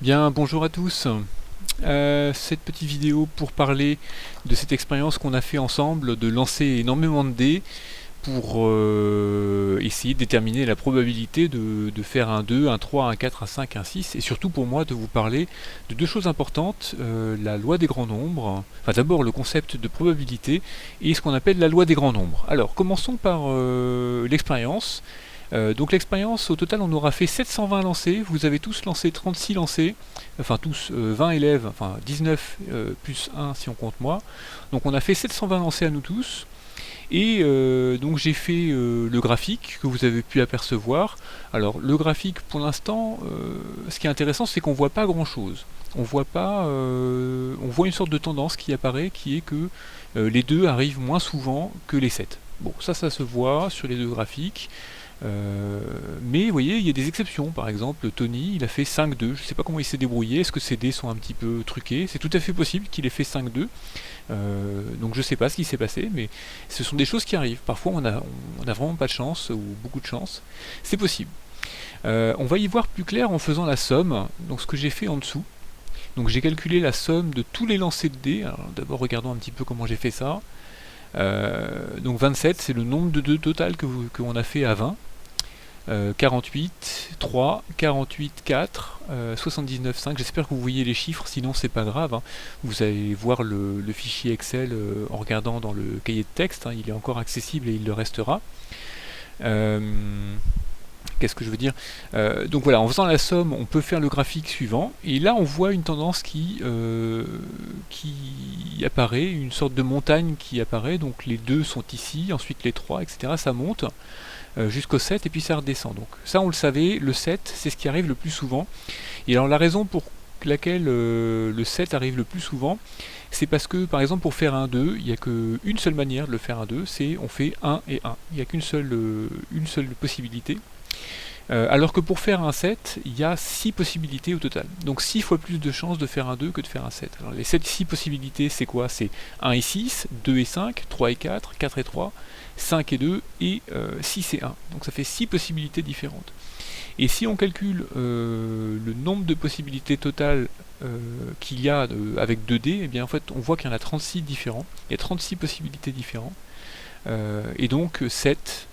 Bien, bonjour à tous. Cette petite vidéo pour parler de cette expérience qu'on a fait ensemble de lancer énormément de dés pour essayer de déterminer la probabilité de faire un 2, un 3, un 4, un 5, un 6, et surtout pour moi de vous parler de deux choses importantes, la loi des grands nombres, enfin d'abord le concept de probabilité et ce qu'on appelle la loi des grands nombres. Alors commençons par l'expérience. Donc l'expérience, au total on aura fait 720 lancers, vous avez tous lancé 36 lancers, enfin tous 20 élèves, enfin 19 plus 1 si on compte moi. Donc on a fait 720 lancers à nous tous, et donc j'ai fait le graphique que vous avez pu apercevoir. Alors le graphique pour l'instant, ce qui est intéressant c'est qu'on voit pas grand chose. On voit pas, on voit une sorte de tendance qui apparaît, qui est que les 2 arrivent moins souvent que les 7. Bon, ça se voit sur les deux graphiques. Mais vous voyez, il y a des exceptions. Par exemple, Tony, il a fait 5-2. Je ne sais pas comment il s'est débrouillé. Est-ce que ses dés sont un petit peu truqués? C'est tout à fait possible qu'il ait fait 5-2. Donc je ne sais pas ce qui s'est passé, mais ce sont des choses qui arrivent. Parfois, on a vraiment pas de chance, ou beaucoup de chance. C'est possible. On va y voir plus clair en faisant la somme. Donc ce que j'ai fait en dessous. Donc j'ai calculé la somme de tous les lancers de dés. Alors d'abord, regardons un petit peu comment j'ai fait ça. Donc 27, c'est le nombre de 2 total qu'on a fait à 20. 48, 3, 48, 4, 79, 5. J'espère que vous voyez les chiffres, sinon c'est pas grave, hein. Vous allez voir le fichier Excel en regardant dans le cahier de texte, hein. Il est encore accessible et il le restera. Qu'est-ce que je veux dire? Donc voilà, en faisant la somme, on peut faire le graphique suivant, et là on voit une tendance qui apparaît, une sorte de montagne qui apparaît. Donc les 2 sont ici, ensuite les 3, etc. Ça monte jusqu'au 7 et puis ça redescend. Donc ça on le savait, le 7 c'est ce qui arrive le plus souvent. Et alors la raison pour laquelle le 7 arrive le plus souvent, c'est parce que par exemple pour faire un 2, il n'y a qu'une seule manière de le faire un 2, c'est on fait 1 et 1. Il n'y a qu'une seule possibilité. Alors que pour faire un 7, il y a 6 possibilités au total. Donc 6 fois plus de chances de faire un 2 que de faire un 7. Alors les 6 possibilités, c'est quoi? C'est 1 et 6, 2 et 5, 3 et 4, 4 et 3, 5 et 2 et 6 et 1. Donc ça fait 6 possibilités différentes. Et si on calcule le nombre de possibilités totales qu'il y a avec 2D, eh bien en fait on voit qu'il y en a 36 différents. Il y a 36 possibilités différentes. Et donc 7,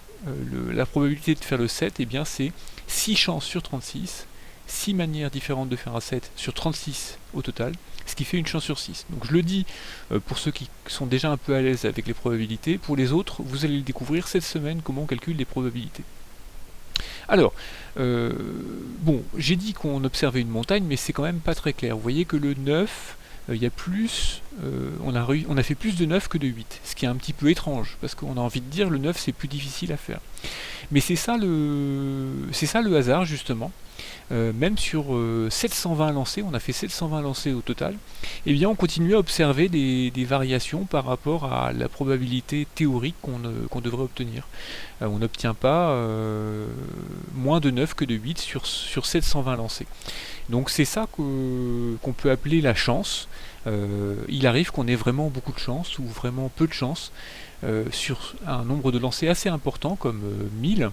la probabilité de faire le 7, eh bien c'est 6 chances sur 36, 6 manières différentes de faire un 7 sur 36 au total, ce qui fait une chance sur 6. Donc je le dis pour ceux qui sont déjà un peu à l'aise avec les probabilités. Pour les autres, vous allez le découvrir cette semaine, comment on calcule les probabilités. Alors, bon, j'ai dit qu'on observait une montagne, mais c'est quand même pas très clair. Vous voyez que le 9, il y a plus, on a fait plus de 9 que de 8, ce qui est un petit peu étrange, parce qu'on a envie de dire le 9 c'est plus difficile à faire. Mais c'est ça le hasard justement. Même sur 720 lancés, on a fait 720 lancés au total, et bien on continue à observer des variations par rapport à la probabilité théorique qu'on devrait obtenir. On n'obtient pas moins de 9 que de 8 sur 720 lancés. Donc c'est ça qu'on peut appeler la chance. Il arrive qu'on ait vraiment beaucoup de chance ou vraiment peu de chance sur un nombre de lancers assez important comme 1000.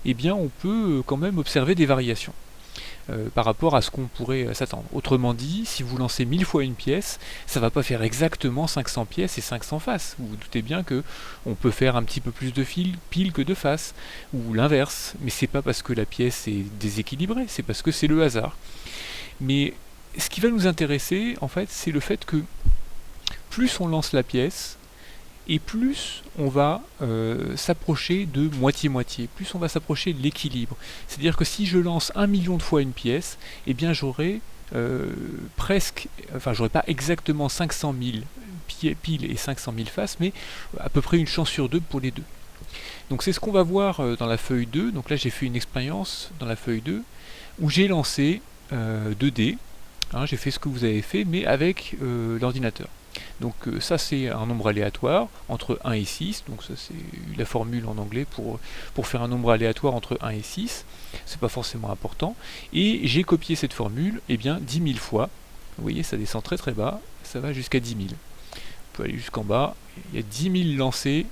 Eh bien on peut quand même observer des variations par rapport à ce qu'on pourrait s'attendre. Autrement dit, si vous lancez 1000 fois une pièce, ça ne va pas faire exactement 500 pièces et 500 faces. Vous vous doutez bien que on peut faire un petit peu plus de piles que de faces, ou l'inverse. Mais c'est pas parce que la pièce est déséquilibrée, c'est parce que c'est le hasard. Mais ce qui va nous intéresser, en fait, c'est le fait que plus on lance la pièce, et plus on va s'approcher de moitié-moitié, plus on va s'approcher de l'équilibre. C'est-à-dire que si je lance 1 million de fois une pièce, eh bien j'aurai presque, enfin j'aurai pas exactement 500 000 piles et 500 000 faces, mais à peu près une chance sur 2 pour les deux. Donc c'est ce qu'on va voir dans la feuille 2. Donc là j'ai fait une expérience dans la feuille 2, où j'ai lancé 2 dés. Hein, j'ai fait ce que vous avez fait, mais avec l'ordinateur. Donc ça c'est un nombre aléatoire entre 1 et 6, donc ça c'est la formule en anglais pour faire un nombre aléatoire entre 1 et 6, c'est pas forcément important, et j'ai copié cette formule eh bien 10 000 fois. Vous voyez, ça descend très très bas, ça va jusqu'à 10 000. On peut aller jusqu'en bas, il y a 10 000 lancés,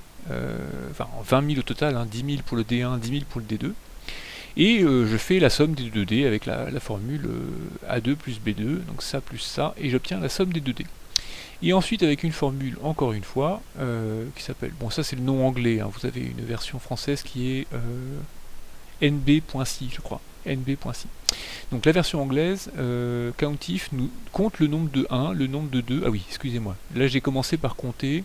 enfin 20 000 au total, hein, 10 000 pour le D1, 10 000 pour le D2. Et je fais la somme des 2D avec la formule A2 plus B2, donc ça plus ça, et j'obtiens la somme des 2D. Et ensuite avec une formule, encore une fois, qui s'appelle, bon ça c'est le nom anglais, hein, vous avez une version française qui est nb.si, je crois, nb.si. Donc la version anglaise, countif, nous compte le nombre de 1, le nombre de 2, ah oui, excusez-moi, là j'ai commencé par compter,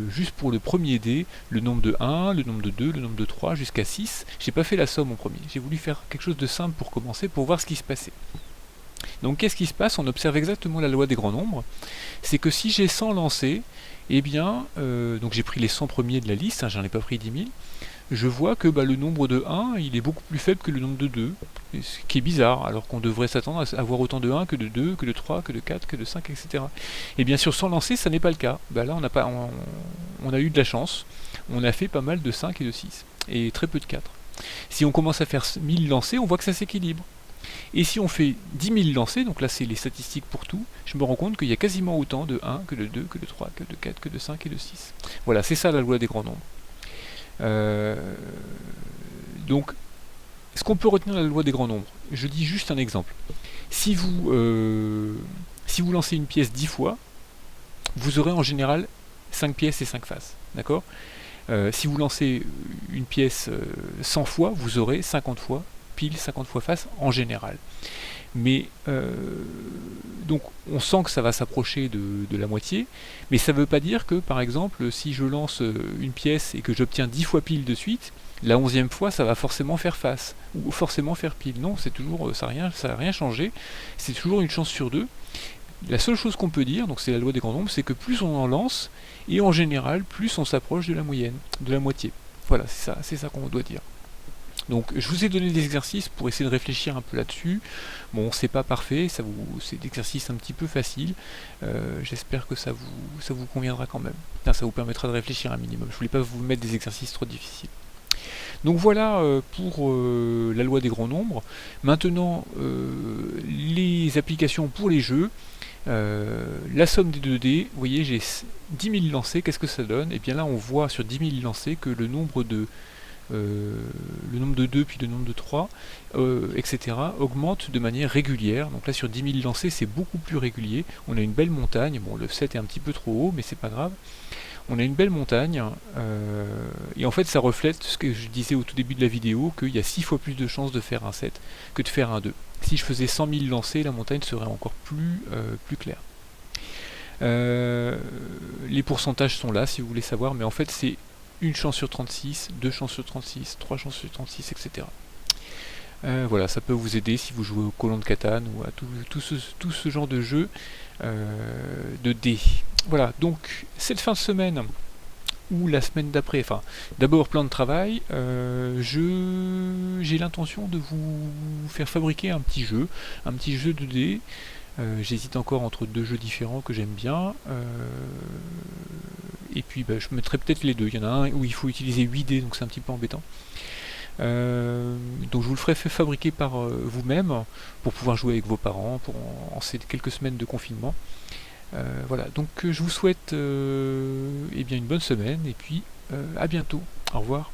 juste pour le premier dé, le nombre de 1, le nombre de 2, le nombre de 3, jusqu'à 6. J'ai pas fait la somme en premier, j'ai voulu faire quelque chose de simple pour commencer, pour voir ce qui se passait. Donc qu'est-ce qui se passe? On observe exactement la loi des grands nombres. C'est que si j'ai 100 lancés, eh bien, donc j'ai pris les 100 premiers de la liste, hein, j'en ai pas pris 10 000, je vois que le nombre de 1, il est beaucoup plus faible que le nombre de 2, ce qui est bizarre, alors qu'on devrait s'attendre à avoir autant de 1 que de 2, que de 3, que de 4, que de 5, etc. Et bien sûr, sans lancer, ça n'est pas le cas. Là, on a eu de la chance, on a fait pas mal de 5 et de 6, et très peu de 4. Si on commence à faire 1000 lancés, on voit que ça s'équilibre. Et si on fait 10 000 lancés, donc là c'est les statistiques pour tout, je me rends compte qu'il y a quasiment autant de 1 que de 2, que de 3, que de 4, que de 5 et de 6. Voilà, c'est ça la loi des grands nombres. Donc, est-ce qu'on peut retenir la loi des grands nombres? Je dis juste un exemple. Si vous lancez une pièce 10 fois, vous aurez en général 5 pièces et 5 faces. D'accord? Si vous lancez une pièce 100 fois, vous aurez 50 fois pile, 50 fois face en général. Mais donc on sent que ça va s'approcher de la moitié, mais ça ne veut pas dire que par exemple si je lance une pièce et que j'obtiens 10 fois pile de suite, la 11e fois ça va forcément faire face, ou forcément faire pile. Non, c'est toujours, ça n'a rien changé, c'est toujours une chance sur deux. La seule chose qu'on peut dire, donc c'est la loi des grands nombres, c'est que plus on en lance, et en général plus on s'approche de la moyenne, de la moitié. Voilà, c'est ça qu'on doit dire. Donc je vous ai donné des exercices pour essayer de réfléchir un peu là-dessus. Bon, c'est pas parfait, c'est des exercices un petit peu faciles. J'espère que ça vous conviendra quand même. Enfin, ça vous permettra de réfléchir un minimum. Je voulais pas vous mettre des exercices trop difficiles. Donc voilà pour la loi des grands nombres. Maintenant, les applications pour les jeux. La somme des 2D, vous voyez, j'ai 10 000 lancés, qu'est-ce que ça donne? Et bien là, on voit sur 10 000 lancés que le nombre de 2 puis le nombre de 3, etc. augmente de manière régulière. Donc là sur 10 000 lancés c'est beaucoup plus régulier. On a une belle montagne, bon le 7 est un petit peu trop haut mais c'est pas grave. On a une belle montagne et en fait ça reflète ce que je disais au tout début de la vidéo, qu'il y a 6 fois plus de chances de faire un 7 que de faire un 2. Si je faisais 100 000 lancés, la montagne serait encore plus claire. Les pourcentages sont là si vous voulez savoir, mais en fait c'est une chance sur 36, 2 chances sur 36, 3 chances sur 36, etc. Voilà, ça peut vous aider si vous jouez au Colon de Catane ou à tout ce genre de jeu de dés. Voilà, donc cette fin de semaine ou la semaine d'après, enfin d'abord plan de travail, j'ai l'intention de vous faire fabriquer un petit jeu de dés. J'hésite encore entre 2 jeux différents que j'aime bien. Et puis je mettrai peut-être les deux. Il y en a un où il faut utiliser 8 dés, donc c'est un petit peu embêtant. Donc je vous le ferai fabriquer par vous-même pour pouvoir jouer avec vos parents en ces quelques semaines de confinement. Voilà, donc je vous souhaite une bonne semaine et puis à bientôt. Au revoir.